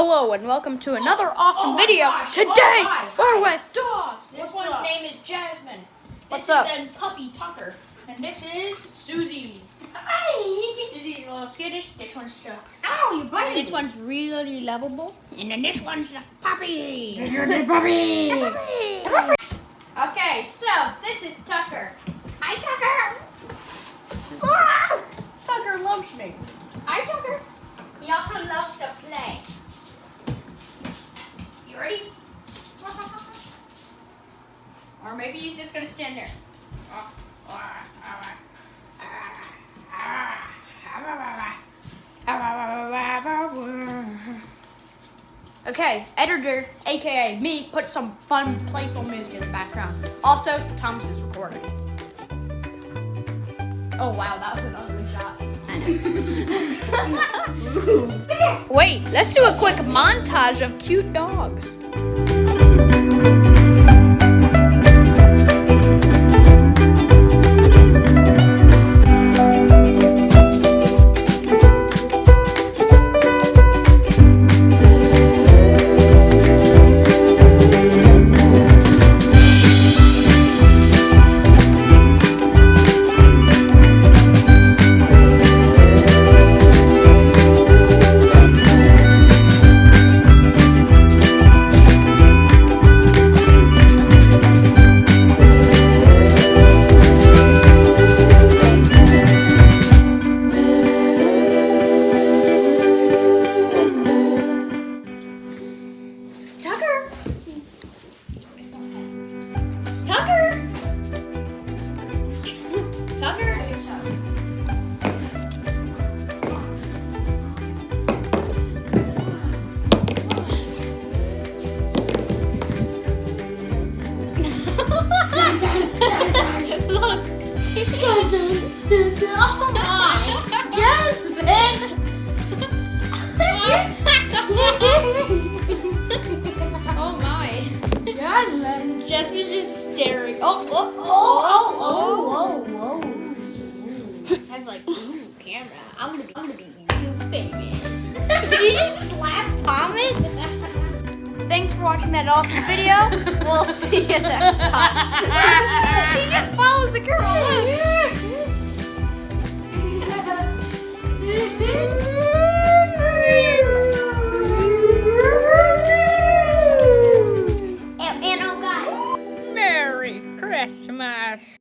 Hello and welcome to another awesome video. Today we're with dogs. This one's name is Jasmine. What's this up? is the puppy Tucker. And this is Susie. Hi. Susie's a little skittish. This one's Ow, you're biting this me. one's really lovable. And then this one's the puppy. The puppy. Okay, so this is Tucker. Hi Tucker. Tucker loves me. Hi Tucker. He also loves to play. You ready? Or maybe he's just gonna stand there. Okay, editor, aka me, put some fun, playful music in the background. Also, Thomas is recording. Oh wow, that was an ugly shot. Wait, let's do a quick montage of cute dogs. Look. Oh my. Jasmine. Oh my. Jasmine. Jasmine's just staring. Oh. I was like, ooh, camera. I'm gonna be YouTube famous. Did you just slap Thomas? Thanks for watching that awesome video. We'll see you next time. She just follows the girl. And oh guys. Merry Christmas.